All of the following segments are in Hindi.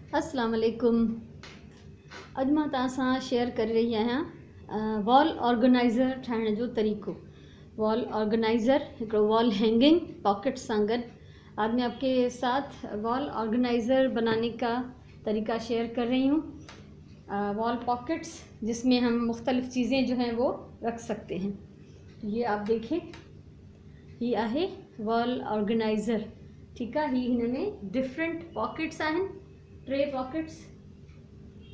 अस्सलाम वालेकुम। अॼु मां तव्हां सां शेयर करे रही आहियां वॉल ऑर्गेनाइज़र ठाहिण जो तरीक़ो। वॉल ऑर्गेनाइज़र हिकिड़ो वॉल हैंगिंग पॉकेट सां गॾु आज मैं आपके साथ वॉल ऑर्गेनाइज़र बनाने का तरीका शेयर कर रही हूँ। वॉल पॉकेट्स जिसमें हम मुख्तलिफ़ चीज़ें जो हैं वो रख सकते हैं। ये आप देखें, ये आहे वॉल ऑर्गेनाइज़र। ठीक है, ही हिन में डिफरेंट पॉकेट्स आहिनि, 3 पॉकेट्स।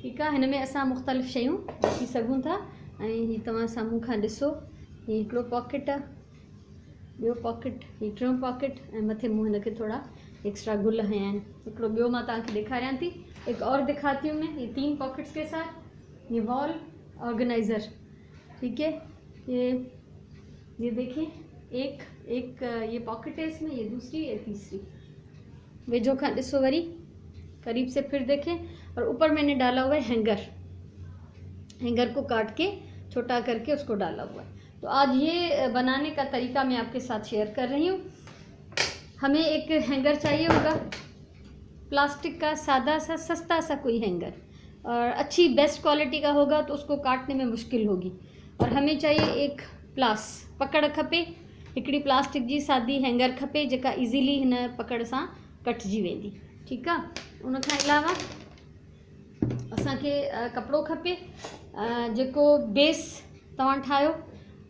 ठीक है, हिन में असां मुख्तलिफ़ शयूं रखी सघूं था। ऐं ही तव्हां साम्हूं खां ॾिसो, ही हिकिड़ो पॉकेट आहे, ॿियो पॉकेट, ही टियों पॉकेट, ऐं मथे मूं हिन खे थोड़ा एक्स्ट्रा गुल हया आहिनि। हिकिड़ो ॿियो मां तव्हांखे ॾेखारियां थी, एक और दिखाती हूँ मैं, ये 3 पॉकेट्स के साथ ये वॉल ऑर्गेनाइज़र। ठीक है, ये देखिए, एक ये पॉकेट है इसमें, ये दूसरी, ये तीसरी। वेझो खां ॾिसो, वरी करीब से फिर देखें, और ऊपर मैंने डाला हुआ है हैंगर। हैंगर को काट के छोटा करके उसको डाला हुआ है। तो आज ये बनाने का तरीका मैं आपके साथ शेयर कर रही हूँ। हमें एक हैंगर चाहिए होगा, प्लास्टिक का सादा सा सस्ता सा कोई हैंगर, और अच्छी बेस्ट क्वालिटी का होगा तो उसको काटने में मुश्किल होगी। और हमें चाहिए एक प्लास पकड़ खपे, हिकिड़ी प्लास्टिक जी सादी हैंगर खपे जेका इजीली हिन पकड़ सां कटजी वेंदी। ठीक है, उन खां अलावा असांखे कपिड़ो खपे जेको बेस तव्हां ठाहियो।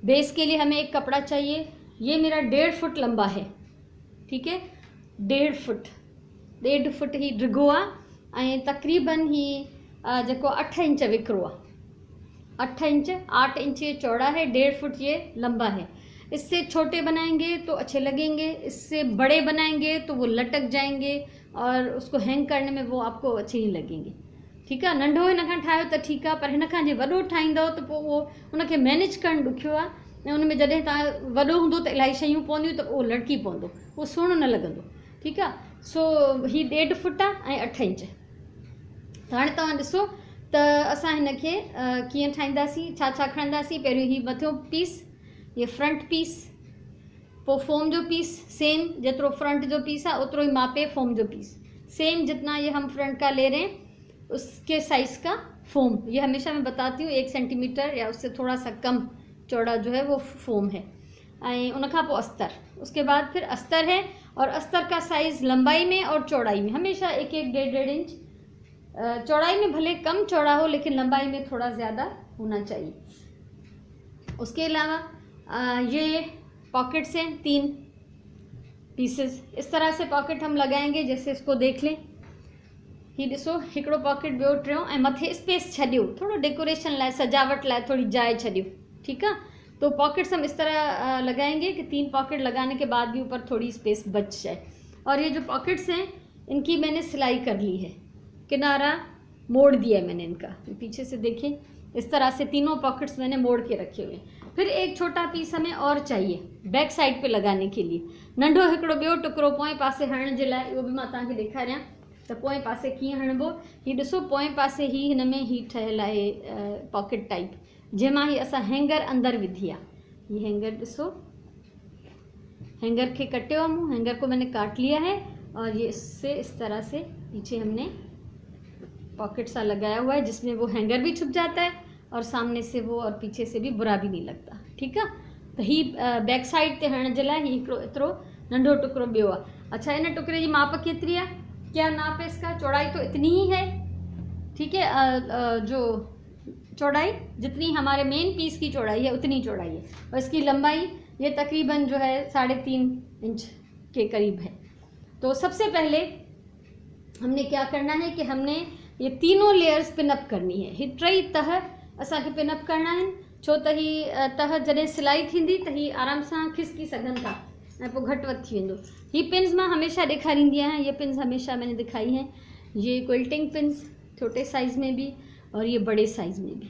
बेस के लिए हमें एक कपड़ा चाहिए। ये मेरा 1.5 फुट लंबा है। ठीक है, 1.5 फुट ही डिघो आहे, ऐं तकरीबन ही जेको 8 इंच विकिरो आहे। 8 इंच ये चौड़ा है, 1.5 फुट ये लंबा है। इससे छोटे बनाएंगे तो अच्छे लगेंगे, इससे बड़े बनाएंगे तो वो लटक जाएंगे और उसको हैंग करने में वो आपको अच्छे नहीं लगेंगे। ठीक है, नंढो हिन खां ठाहियो त ठीकु आहे, पर हिन खां जे वॾो ठाहींदव त पोइ उहो उनखे मैनेज करणु ॾुखियो आहे। ऐं उन में जॾहिं तव्हां वॾो हूंदो त इलाही शयूं पवंदियूं त उहो लड़की पवंदो, उहो सुहिणो न लॻंदो। ठीकु आहे, सो ही 1.5 फुट आहे ऐं 8 इंच। त हाणे तव्हां ॾिसो त असां हिन खे कीअं ठाहींदासीं, छा छा खणंदासीं। पहिरियों ही मथियों पीस, ये फ्रंट पीस, पोइ फोम जो पीस, सेम जितरो फ्रंट जो पीस है उतरो ही मापे फोम जो पीस, सेम जितना ये हम फ्रंट का ले रहे हैं उसके साइज़ का फोम। ये हमेशा मैं बताती हूँ 1 सेंटीमीटर या उससे थोड़ा सा कम चौड़ा जो है वो फोम है। उन खां पोइ अस्तर, उसके बाद फिर अस्तर है, और अस्तर का साइज़ लंबाई में और चौड़ाई में हमेशा 1-1, 1.5 इंच। चौड़ाई में भले कम चौड़ा हो लेकिन लंबाई में थोड़ा ज़्यादा होना चाहिए। उसके अलावा ये पॉकेट्स हैं 3 पीसेस। इस तरह से पॉकेट हम लगाएंगे, जैसे इसको देख लें। ही ॾिसो, हिकिड़ो पॉकेट, ॿियो टियों, ऐं मथे स्पेस छॾियो, थोड़ो डेकोरेशन लाइ, सजावट लाइ थोड़ी जाइ छॾियो। ठीक है, तो पॉकेट्स हम इस तरह लगाएंगे कि 3 पॉकेट लगाने के बाद भी ऊपर थोड़ी स्पेस बच जाए। और ये जो पॉकेट्स हैं इनकी मैंने सिलाई कर ली है, किनारा मोड़ दिया है मैंने इनका। पीछे से देखें, इस तरह से तीनों पॉकेट्स मैंने मोड़ के रखे हुए हैं। फिर एक छोटा पीस हमें और चाहिए बैक साइड पे लगाने के लिए। नंढो हिकिड़ो ॿियो टुकड़ो पोएं पासे हणण जे लाइ, इहो बि मां तव्हांखे ॾेखारियां त पोएं पासे कीअं हणबो। ही ॾिसो, पोएं पासे ही हिन में ही ठहियल आहे पॉकेट टाइप, जंहिंमां ही असां हैंगर अंदर विधी आहे। ये हैंगर ॾिसो, हैंगर के कटियो है मूँ, हैंगर को मैंने काट लिया है, और ये इससे इस तरह से पीछे हमने पॉकेट सा लगाया हुआ है जिसमें वो हैंगर भी छुप जाता है और सामने से वो और पीछे से भी बुरा भी नहीं लगता। ठीक है, तो ही बैक साइड ते हणण जे लाइ ही हिकिड़ो एतिरो नंढो टुकड़ो ॿियो आहे। अच्छा, इन टुकड़े जी माप केतिरी आहे, क्या नाप है इसका? चौड़ाई तो इतनी ही है। ठीक है, जो चौड़ाई जितनी हमारे मेन पीस की चौड़ाई है उतनी चौड़ाई है, और इसकी लंबाई ये तकरीबन जो है 3.5 इंच के करीब है। तो सबसे पहले हमने क्या करना है कि हमने ये तीनों लेयर्स पिनअप करनी है। ही 3 तह असांखे पिनअप करना है, छो त ही तह जॾहिं सिलाई थींदी त ही आराम सां खिसकी सघनि था ऐं पोइ घटि वधि थी वेंदो। ही पिन्स मां हमेशा ॾेखारींदी आहियां, ये पिन्स हमेशा मैंने दिखाई हैं। ये क्विल्टिंग पिन्स छोटे साइज़ में भी और ये बड़े साइज़ में भी,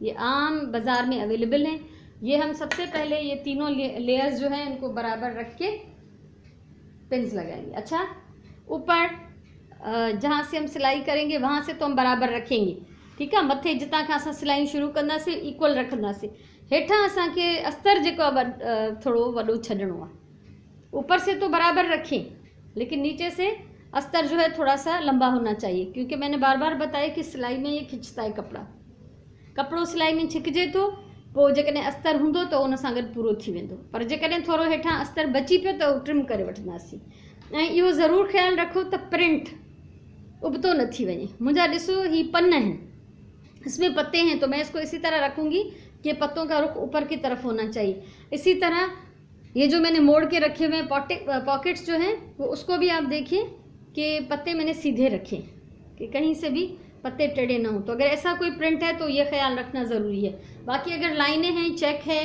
ये आम बाज़ार में अवेलेबल हैं। ये हम सबसे पहले ये तीनों लेयर्स जो हैं इनको बराबर रख के पिन्स लगाएंगे। अच्छा, ऊपर जहाँ से हम सिलाई करेंगे वहाँ से तो हम बराबर रखेंगे। ठीक है, मथे जितां खां असां सिलाई शुरू कंदासीं इक्वल रखंदासीं। हेठां असांखे अस्तर जेको आहे थोड़ो वॾो छॾिणो आहे। ऊपर से तो बराबर रखें लेकिन नीचे से अस्तर जो है थोड़ा सा लंबा होना चाहिए, क्योंकि मैंने बार बार बताया कि सिलाई में ये खिंचता है कपिड़ो सिलाई में छिकजे तो पोइ जेकॾहिं अस्तर हूंदो त उन सां गॾु पूरो थी वेंदो, पर जेकॾहिं थोरो हेठां अस्तर बची पियो त ट्रिम करे वठंदासीं। ऐं इहो ज़रूरु ख़्यालु रखो त प्रिंट उबतो न थी वञे। मुंहिंजा ॾिसो ही पन हैं, इसमें पत्ते हैं, तो मैं इसको इसी तरह रखूँगी कि पत्तों का रुख ऊपर की तरफ होना चाहिए। इसी तरह ये जो मैंने मोड़ के रखे हुए पॉकेट्स जो हैं वो उसको भी आप देखिए कि पत्ते मैंने सीधे रखे कि कहीं से भी पत्ते टेढ़े ना हो। तो अगर ऐसा कोई प्रिंट है तो ये ख्याल रखना ज़रूरी है। बाकी अगर लाइनें हैं, चेक है,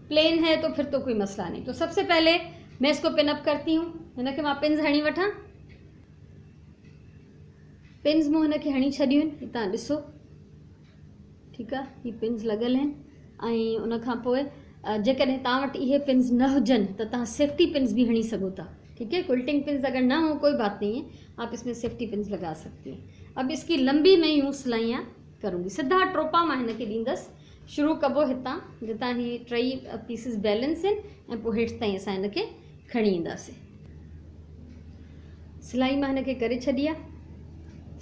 प्लेन है तो फिर तो कोई मसला नहीं। तो सबसे पहले मैं इसको पिनअप करती हूँ। हिन खे मां पिन्स हणी वठां। पिन्स मूं हिन खे हणी छॾियूं आहिनि, तव्हां ॾिसो, ठीकु आहे। ही पिन्स लॻल आहिनि ऐं उन खां पोइ जेकॾहिं तव्हां वटि इहे पिन्स न हुजनि त तव्हां सेफ्टी पिन्स भी हणी सघो था, ठीक है। क्विल्टिंग पिन्स अगर ना हो कोई बात नहीं है, आप इसमें सेफ्टी पिन्स लगा सकती हैं। अब इसकी लंबी मैं यूं सिलाइयाँ करूँगी। सिधा टोपा मां हिन खे ॾींदसि। शुरू कबो हितां जितां ही टई पीसिस बैलेंस आहिनि ऐं पोइ हेठि ताईं असां हिन खे खणी ईंदासीं। सिलाई मां हिन खे करे छॾी आहे।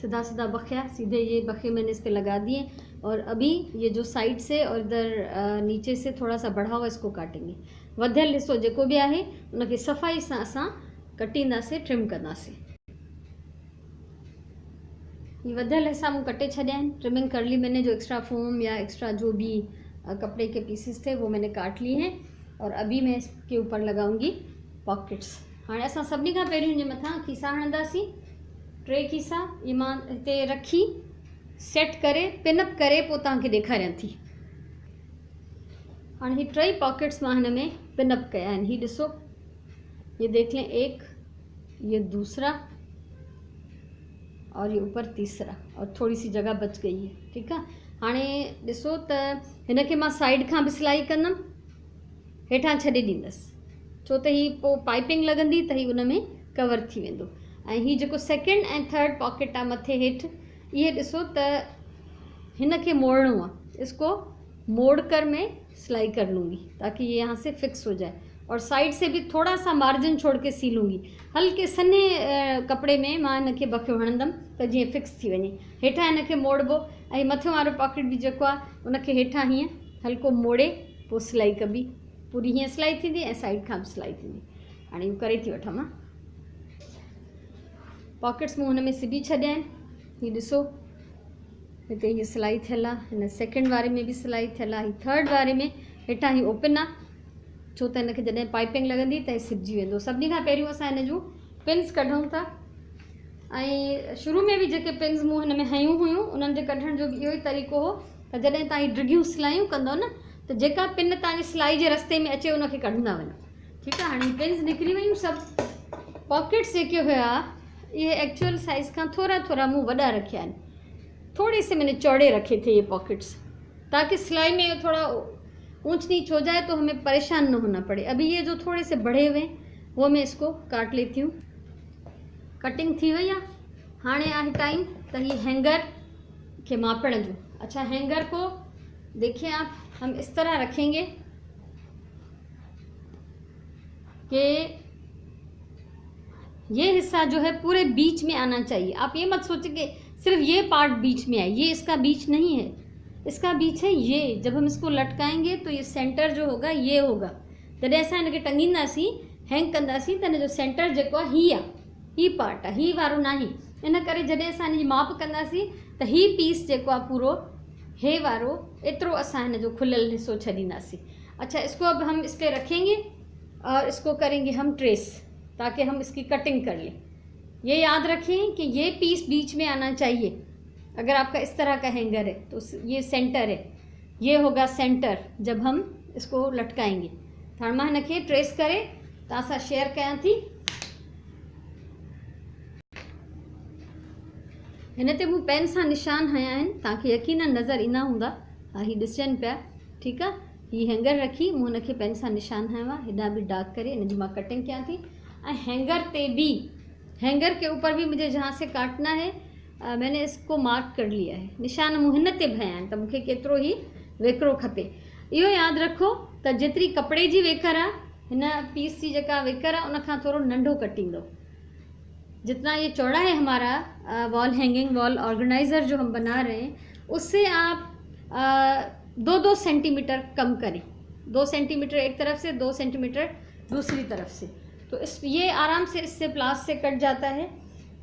सीधा सीधा बखिया, सीधे ये बखे मैंने इस पे लगा दिए। और अभी ये जो साइड से और इधर नीचे से थोड़ा सा बढ़ा हुआ इसको काटेंगे। वधियल हिस्सो जेको भी आहे उनखे सफ़ाई सां असां कटींदासीं, ट्रिम कंदासीं। ये वधियल हिस्सा मूं कटे छॾिया आहिनि, ट्रिमिंग कर ली मैंने। जो एक्स्ट्रा फोम या एक्स्ट्रा जो भी कपड़े के पीसेस थे वो मैंने काट लिए हैं। और अभी मैं इसके ऊपर लगाऊंगी पॉकेट्स। हाँ, असां सभिनी खां पहिरियों हिन मथां खीसा हणंदासीं। 3 खीसा ये मां हिते रखी सेट करे पिनअप करे पोइ तव्हांखे ॾेखारियां थी। हाणे ही 3 पॉकेट्स मां हिन में पिनअप कया आहिनि। ही ॾिसो, ये देख लें, एक, ये दूसरा और ये ऊपर तीसरा, और थोड़ी सी जगह बच गई है, ठीक है। हाणे ॾिसो त हिन खे मां साइड खां बि सिलाई कंदमि, हेठां छॾे ॾींदसि, छो त ही पोइ पाइपिंग लॻंदी त ही उन में कवर थी वेंदो। ऐं ही जेको सेकेंड ऐं थर्ड पॉकेट आहे मथे हेठि, ये ॾिसो त हिन खे मोड़णो आहे। इसको मोड़ कर मैं सिलाई कर लूँगी ताकि ये यहाँ से फिक्स हो जाए। और साइड से भी थोड़ा सा मार्जिन छोड़ के सीलूँगी। हल्के सन्हे कपिड़े में मां हिन खे बखियो हणंदमि त जीअं फिक्स थी वञे। हेठां हिन खे मोड़बो ऐं मथियों वारो पॉकेट बि जेको आहे उनखे हेठां हीअं हल्को मोड़े पोइ सिलाई कबी। पूरी हीअं सिलाई थींदी ऐं साइड खां बि सिलाई थींदी। हाणे इहो करे थी वठां मां। पॉकेट्स मूं हुन में सिबी छॾिया आहिनि। हीअ ॾिसो, हिते हीअ सिलाई थियल आहे, हिन सेकेंड वारे में बि सिलाई थियल आहे, हीअ थर्ड वारे में हेठां हीअ ओपन आहे, छो त हिन खे जॾहिं पाइपिंग लॻंदी त हीअ सिबजी वेंदो। सभिनी खां पहिरियों असां हिन जूं पिन्स कढूं था। ऐं शुरू में बि जेके पिन्स मूं हिन में हयूं हुयूं उन्हनि जे कढण जो बि इहो ई तरीक़ो हो त जॾहिं तव्हां हीअ डिघियूं सिलायूं कंदव न त जेका पिन तव्हांजी सिलाई जे रस्ते में अचे उनखे कढंदा वञो, ठीकु आहे। हाणे पिन्स निकिरी वियूं सभु। पॉकेट्स जेके हुया ये एक्चुअल साइज़ का थोड़ा थोड़ा मूं वॾा रखिया आहिनि। थोड़े से मैंने चौड़े रखे थे ये पॉकेट्स ताकि सिलाई में थोड़ा ऊंच नीच हो जाए तो हमें परेशान न होना पड़े। अभी ये जो थोड़े से बढ़े हुए हैं वो मैं इसको काट लेती हूँ। कटिंग थी वही है। हाणे आहे टाइम तो ये हैंगर के मापण जो। अच्छा, हैंगर को देखिए आप, हम इस तरह रखेंगे कि ये हिस्सा जो है पूरे बीच में आना चाहिए। आप ये मत सोचें कि सिर्फ ये पार्ट बीच में आए, ये इसका बीच नहीं है, इसका बीच है ये। जब हम इसको लटकाएंगे तो ये सेंटर जो होगा ये होगा। जॾहिं असां हिनखे टंगींदासीं, हैंग कंदासीं त हिन जो सेंटर जेको आहे ही पार्ट आहे, ही वारो नाहे। इन करे जॾहिं असां हिनजी माप कंदासीं त ही पीस जेको आहे पूरो हे वारो एतिरो असां हिन जो खुलियल हिस्सो छॾींदासीं। अच्छा, इसको अब हम इस पे रखेंगे और इसको करेंगे हम ट्रेस ताकि हम इसकी कटिंग कर लें। ये याद रखें कि ये पीस बीच में आना चाहिए। अगर आपका इस तरह का हैंगर है तो ये सेंटर है, ये होगा सेंटर जब हम इसको लटकाएंगे। हाणे मां हिनखे ट्रेस करे तव्हां सां शेयर कयां थी। हिन ते मूं पेन सां निशान हया आहिनि, तव्हांखे यकीनन नज़र ईंदा हूंदा। हा, ही ॾिसनि पिया, ठीकु आहे। ही हैंगर रखी मूं हुनखे पेन सां निशान हयो आहे, हेॾा बि डार्क करे हिन जी मां कटिंग कयां थी। ऐं हैंगर ते भी, हैंगर के ऊपर भी मुझे जहाँ से काटना है मैंने इसको मार्क कर लिया है। निशान मूं हिन ते बि हया आहिनि त मूंखे केतिरो ही वेकिरो खपे। इहो यादि रखो त जेतिरी कपिड़े जी वेकर आहे, हिन पीस जी जेका वेकर आहे उन खां थोरो नंढो कटींदो। जितना ये चौड़ा है हमारा वॉल हैंगिंग वॉल ऑर्गेनाइज़र जो हम बना रहे हैं, उससे आप 2-2 सेंटीमीटर कम करें। 2 सेंटीमीटर एक तरफ से, 2 सेंटीमीटर दूसरी तरफ से। तो ये आराम से इससे प्लास से कट जाता है।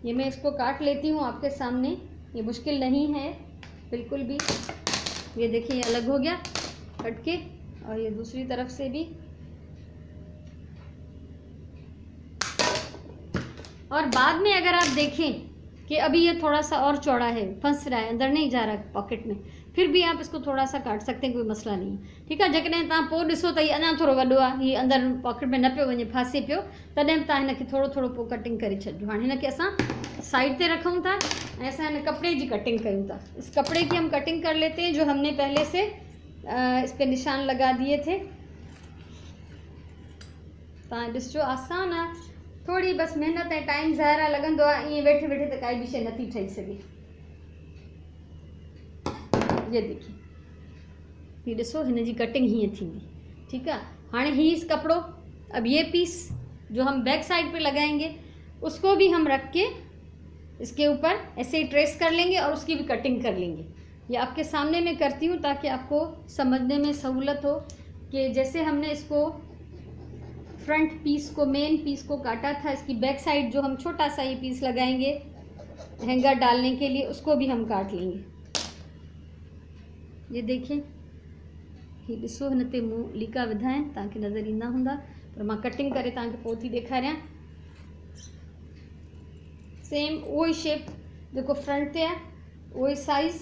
ये मैं इसको काट लेती हूँ आपके सामने, ये मुश्किल नहीं है बिल्कुल भी। ये देखिए, ये अलग हो गया कट के, और ये दूसरी तरफ से भी। और बाद में अगर आप देखें कि अभी ये थोड़ा सा और चौड़ा है, फंस रहा है, अंदर नहीं जा रहा पॉकेट में, फिर भी आप इसको थोड़ा सा काट सकते हैं, कोई मसला नहीं है। ठीक है, जेकॾहिं तव्हां पोइ ॾिसो त अञा थोरो वॾो आहे, हीअ अंदरि पॉकेट में न पियो वञे, फासे पियो, तॾहिं तव्हां हिनखे थोरो थोरो पोइ कटिंग करे छॾिजो। हाणे हिनखे असां साइड ते रखूं था ऐं असां हिन कपिड़े जी कटिंग कयूं था। इस कपड़े की हम कटिंग कर लेते हैं जो हमने पहले से इस पर निशान लगा दिए थे। तव्हां ॾिसजो, आसान आहे, थोड़ी बस मेहनत ऐं टाइम ज़ाहिर लॻंदो आहे, ईअं वेठे वेठे त काई बि शइ नथी ठही सघे। ये देखिए, ये ॾिसो, हिन जी कटिंग हीअं थींदी। ठीक है, हाणे हीअ कपिड़ो, अब ये पीस जो हम बैक साइड पे लगाएंगे उसको भी हम रख के इसके ऊपर ऐसे ही ट्रेस कर लेंगे और उसकी भी कटिंग कर लेंगे। ये आपके सामने मैं करती हूँ ताकि आपको समझने में सहूलत हो कि जैसे हमने इसको फ्रंट पीस को, मेन पीस को काटा था, इसकी बैक साइड जो हम छोटा सा ये पीस लगाएंगे हैंगर डालने के लिए, उसको भी हम काट लेंगे। ये देखिए, ये ॾिसो, हिन ते मूं लीका विधा आहिनि, तव्हांखे नज़र ईंदा हूंदा, पर मां कटिंग करे तव्हांखे पोइ थी ॾेखारियां। सेम उहो ई शेप जेको फ्रंट ते आहे, उहो ई साइज़।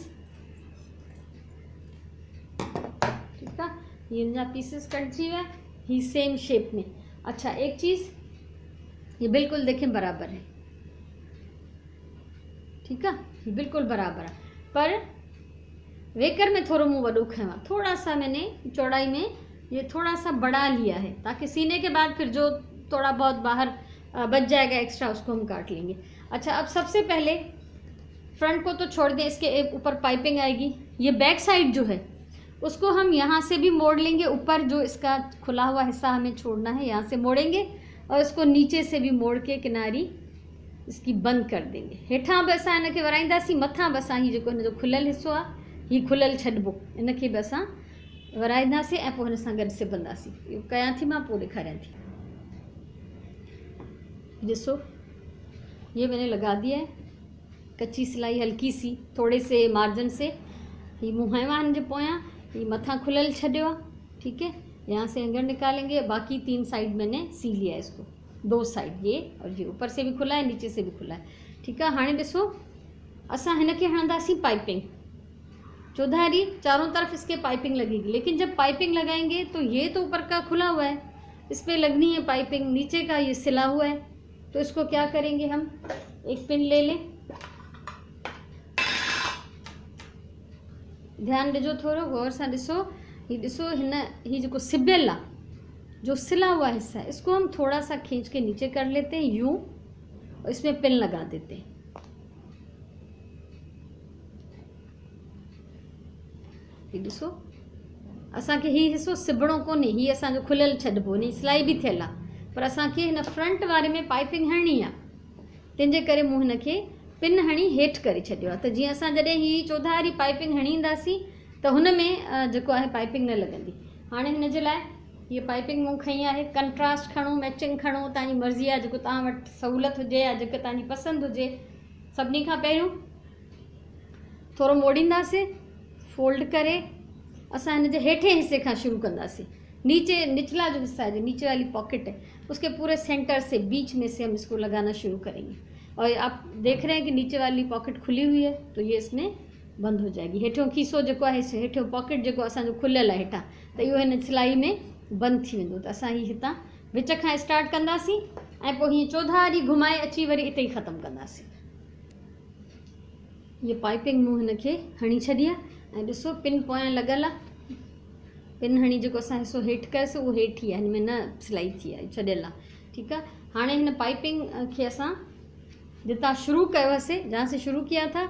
ठीकु आहे, हीअ हिन जा पीसिस कटिजी विया, ही सेम शेप में। अच्छा, एक चीज़, ये बिल्कुल देखें बराबर है। ठीक है, ये बिल्कुल बराबर है, पर वेकर में थोड़ा मुँह वॾो खयो आहे, थोड़ा सा मैंने चौड़ाई में ये थोड़ा सा बढ़ा लिया है ताकि सीने के बाद फिर जो थोड़ा बहुत बाहर बच जाएगा एक्स्ट्रा, उसको हम काट लेंगे। अच्छा, अब सबसे पहले फ्रंट को तो छोड़ दें, इसके ऊपर पाइपिंग आएगी। ये बैक साइड जो है उसको हम यहाँ से भी मोड़ लेंगे, ऊपर जो इसका खुला हुआ हिस्सा हमें छोड़ना है यहाँ से मोड़ेंगे, और इसको नीचे से भी मोड़ के किनारी इसकी बंद कर देंगे। हेठां बि असां हिनखे वराईंदासीं, मथां बि असां हीउ जेको हिन जो खुलियल हिस्सो आहे, हीउ खुलियल छॾिबो, इनखे बि असां वराईंदासीं ऐं पोइ हिन सां गॾु सिबंदासीं। इहो कयां थी, मां पोइ ॾेखारियां थी। ॾिसो, ये मैंने लगा दिया है, कच्ची सिलाई हल्की सी, थोड़े से मार्जिन से। ये मुंह है हिन जे पोयां, ये मथा खुलल छॾियो आहे। ठीक है, यहाँ से हैंगर निकालेंगे, बाकी 3 साइड मैंने सी लिया है इसको, 2 साइड, ये और ये ऊपर से भी खुला है, नीचे से भी खुला है। ठीक है, हाणे ॾिसो, असां हिनखे हणंदासीं पाइपिंग, चौधारी चारों तरफ इसके पाइपिंग लगेगी। लेकिन जब पाइपिंग लगाएंगे तो ये तो ऊपर का खुला हुआ है, इस पर लगनी है पाइपिंग, नीचे का ये सिला हुआ है, तो इसको क्या करेंगे, हम एक पिन ले लें। ध्यान ॾिजो, थोरो गौर सां ॾिसो, ही ॾिसो, ही जेको सिबियल आहे, जो सिला हुआ हिस्सा है, इसको हम थोड़ा सा खींच के नीचे कर लेते हैं यूं, और इसमें पिन लगा देते हैं। ये ॾिसो, असांखे ही हिस्सो सिबणो कोन्हे, ही असांजो खुलियल छॾिबो, इन सिलाई बि थियल आहे, पर असांखे हिन फ्रंट वारे में पाइपिंग हणणी आहे, तंहिंजे करे मूं हिनखे पिन हणी हेठि करे छॾियो आहे, त जीअं असां जॾहिं ही चौधारी पाइपिंग हणींदासीं त हुन में जेको आहे पाइपिंग न लॻंदी। हाणे हिन जे लाइ हीअ पाइपिंग मूं खई आहे, कंट्रास्ट खणो, मैचिंग खणो, तव्हांजी मर्ज़ी आहे, जेको तव्हां वटि सहूलियत हुजे या जेको तव्हांजी पसंदि हुजे। सभिनी खां पहिरियों थोरो मोड़ींदासीं, फोल्ड करे असां हिन जे हेठे हिस्से खां शुरू कंदासीं। नीचे निचला जो हिस्सा है, जो नीचे वाली पॉकेट है, उसके पूरे सेंटर से, बीच में से हम इसको लगाना शुरू करेंगे। और आप देख रहे हैं कि नीचे वाली पॉकेट खुली हुई है, तो ये इसमें बंद हो जाएगी। हेठों खीसो जेको आहे, हेठों पॉकेट जेको असांजो खुलियल आहे हेठां, त इहो हिन सिलाई में बंदि थी वेंदो। त असां हीअ हितां विच खां स्टार्ट कंदासीं ऐं पोइ हीअं चौधारी घुमाए अची वरी इते ई ख़तमु कंदासीं। ये पाइपिंग मूं हिनखे हणी छॾी आहे ऐं ॾिसो, पिन पोयां लॻल आहे, पिन हणी जेको असां हिसो हेठि कयोसीं उहो हेठि ई आहे, हिन में न सिलाई थी आहे, छॾियल आहे। ठीकु आहे, हाणे हिन पाइपिंग खे असां जितां शुरू कयो हुआसीं, जहाँ से शुरू किया था,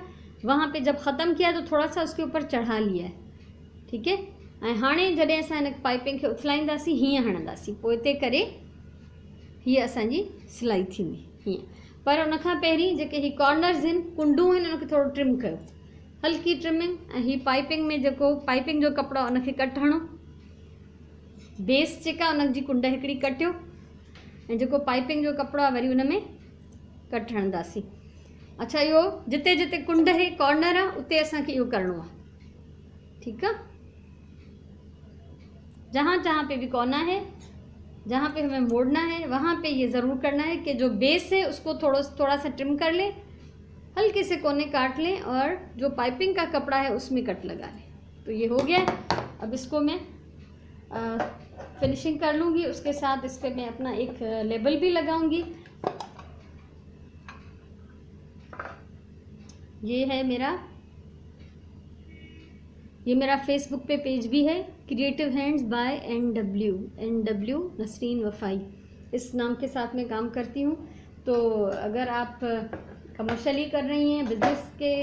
वहाँ पे जब ख़त्म किया तो थोड़ा सा उसके ऊपर चढ़ा लिया है। ठीक है, ऐं हाणे जॾहिं असां हिन पाइपिंग खे उथलाईंदासीं, हीअं हणंदासीं, पोइ हिते करे हीअ असांजी सिलाई थींदी हीअं। पर उन खां पहिरीं जेके ही कॉर्नर्स आहिनि, कुंडूं आहिनि, उनखे थोरो ट्रिम कयो, हल्की ट्रिमिंग। ऐं ही पाइपिंग में जेको पाइपिंग जो कपिड़ो आहे उनखे कट हणो, बेस जेका उनजी कुंड हिकिड़ी कटियो, ऐं जेको पाइपिंग जो कपिड़ो आहे वरी उन में कट हणंदासीं। अच्छा, इहो जिते जिते कुंड है कॉर्नर आहे उते असांखे इहो करिणो आहे, ठीकु आहे। जहाँ जहाँ पे भी कोना है, जहाँ पे हमें मोड़ना है, वहाँ पे ये ज़रूर करना है कि जो बेस है उसको थोड़ा सा ट्रिम कर लें, हल्के से कोने काट लें और जो पाइपिंग का कपड़ा है उसमें कट लगा लें। तो ये हो गया। अब इसको मैं फिनिशिंग कर लूँगी, उसके साथ इस पर मैं अपना एक लेबल भी लगाऊंगी। ये है मेरा फेसबुक पे पेज भी है, creative hands by NW Nasreen Wafai, इस नाम के साथ मैं काम करती हूँ। तो अगर आप कमर्शियली कर रही हैं, बिज़नेस के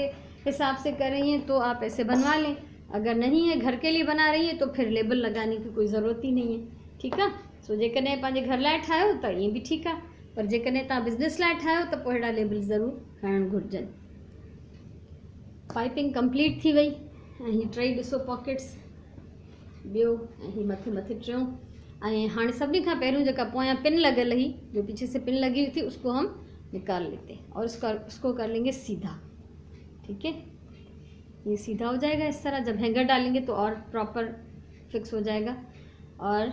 हिसाब से कर रही हैं तो आप ऐसे बनवा लें, अगर नहीं है घर के लिए बना रही हैं तो फिर लेबल लगाने की कोई ज़रूरत ही नहीं है, ठीकु आहे। सो जेकॾहिं पंहिंजे घर लाइ ठाहियो त ईअं बि ठीकु आहे, पर जेकॾहिं तव्हां बिज़नेस लाइ ठाहियो त पोइ अहिड़ा लेबल ज़रूरु हणणु घुरिजनि। पाइपिंग कंप्लीट थी वई, ऐं हीअ टई ॾिसो पॉकेट्स, ॿियो ऐं हीअ मथे टियों। ऐं हाणे सभिनी खां पहिरियों जेका पोयां पिन लॻल हुई, जो पीछे से पिन लगी हुई थी, उसको हम निकाल लेते हैं और उसको कर लेंगे सीधा, ठीक है। ये सीधा हो जाएगा इस तरह। जब हैंगर डालेंगे तो और प्रॉपर फिक्स हो जाएगा। और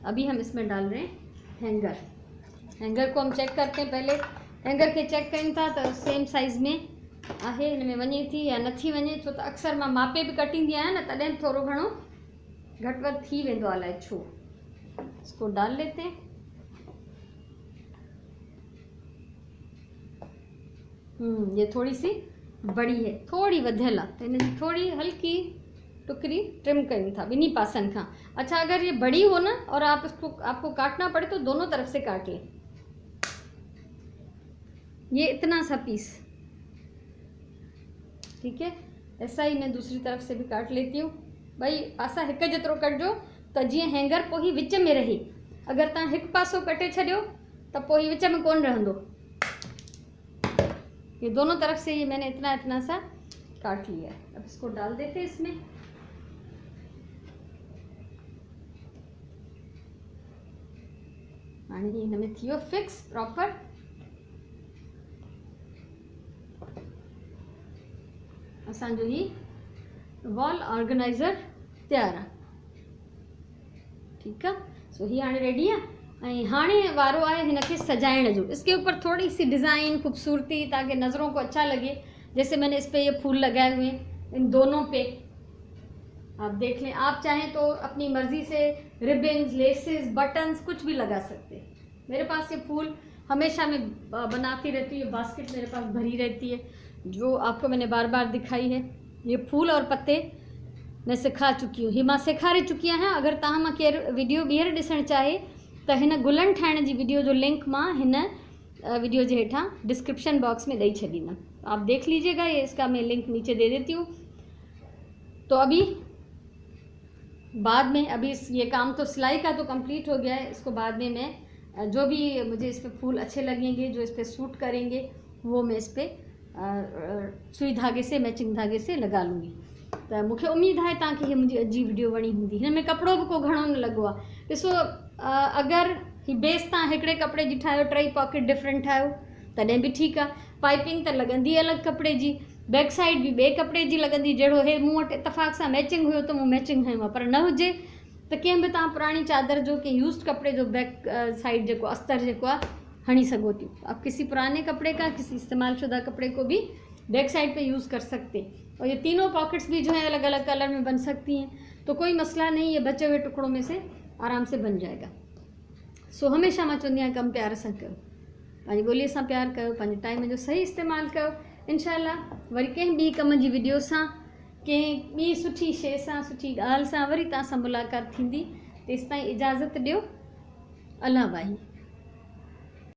अभी हम इसमें डाल रहे हैं हैंगर को हम चेक करते हैं। पहले हैंगर के चेक कयूं था तो सेम साइज़ में आहे, हिन में वञे थी या नथी वञे, छो त अक्सर मां मापे बि कटींदी आहियां न, तॾहिं थोरो घणो घटि वधि थी वेंदो आहे, अलाए छो। इसको डाल लेते हैं। ये थोड़ी सी बड़ी है, थोड़ी वधियल आहे, तो इन थोड़ी हल्की टुकड़ी ट्रिम कयूं था ॿिन्ही पासनि खां। अच्छा, अगर ये बड़ी हो ना और आपको काटना पड़े तो दोनों तरफ से काट लें। ये इतना सा पीस, ठीक है। ऐसा ही मैं दूसरी तरफ से भी काट लेती हूँ। भाई पासा हिक जेतिरो कटजो त जीअं हैंगर पोइ विच में रहे। अगर तव्हां हिकु पासो कटे छॾियो त पोइ विच में कोन रहंदो। ये दोनों तरफ से ये मैंने इतना सा काट लिया है। अब इसको डाल देते हैं इसमें। हाणे हिन में थियो फिक्स प्रॉपर। असांजो ही वॉल ऑर्गेनाइज़र तैयार आहे, ठीक है। सो ही हाणे रेडी आहे। ऐं हाणे वारो आहे हिनखे सजाइण जो। इसके ऊपर थोड़ी सी डिज़ाइन खूबसूरती ताकि नज़रों को अच्छा लगे। जैसे मैंने इस पे ये फूल लगाए हुए हैं, इन दोनों पे आप देख लें। आप चाहें तो अपनी मर्ज़ी से रिबन्स, लेसेस, बटन्स कुछ भी लगा सकते हैं। मेरे पास ये फूल हमेशा मैं बनाती रहती हूँ, बास्केट मेरे पास भरी रहती है, जो आपको मैंने बार बार दिखाई है। ये फूल और पत्ते मैं सिखा चुकी हूँ, ही मां सेखारे चुकी आहियां। अगर तव्हां मां केरु वीडियो ॿीहर ॾिसणु चाहे त हिन गुलनि ठाहिण जी वीडियो जो लिंक मां हिन वीडियो के हेठां डिस्क्रिप्शन बॉक्स में ॾेई छॾींदमि, आप देख लीजिएगा। ये इसका मैं लिंक नीचे दे देती हूँ। तो अभी बाद में ये काम तो सिलाई का तो कंप्लीट हो गया है। इसको बाद में मैं जो भी मुझे इस पर फूल अच्छे लगेंगे, जो इस पर सूट करेंगे, वो मैं इस पर सुई धागे से, मैचिंग धागे से लगा लूँगी। तो मुझे उम्मीद है तव्हांखे हीअ मुंहिंजी अॼु जी वीडियो वणी हूंदी। हिन में कपिड़ो बि को घणो न लॻो आहे। ॾिसो, अगर ही बेस तव्हां हिकिड़े कपिड़े जी ठाहियो, टई पॉकेट डिफरेंट ठाहियो तॾहिं बि ठीकु आहे। पाइपिंग त लॻंदी अलॻि कपिड़े जी, बैक साइड भी ॿिए कपिड़े जी लॻंदी। जहिड़ो हे मूं वटि इतफ़ाक़ सां मैचिंग हुयो त मूं मैचिंग हयो आहे, पर न हुजे त कंहिं बि तव्हां पुराणी चादर जो के यूज़्ड कपिड़े जो बैक साइड जेको अस्तर जेको आहे हणी सघो थी। आप किसी पुराने कपड़े का, किसी इस्तेमाल शुदा कपड़े को भी बैक साइड पे यूज़ कर सकते हैं। और ये तीनों पॉकेट्स भी जो है अलग अलग कलर में बन सकती हैं, तो कोई मसला नहीं, ये बचे हुए टुकड़ों में से आराम से बन जाएगा। सो हमेशा मां चवंदी आहियां कमु प्यार सां कयो, पंहिंजी ॿोलीअ सां प्यार कयो, पंहिंजे टाइम जो सही इस्तेमालु कयो। इंशाअल्लाह वरी कंहिं ॿी कम जी वीडियो सां, कंहिं ॿी सुठी शइ सां, सुठी ॻाल्हि सां वरी तव्हां सां मुलाक़ात थींदी। तेसिताईं इजाज़त ॾियो। अल्लाह वाही।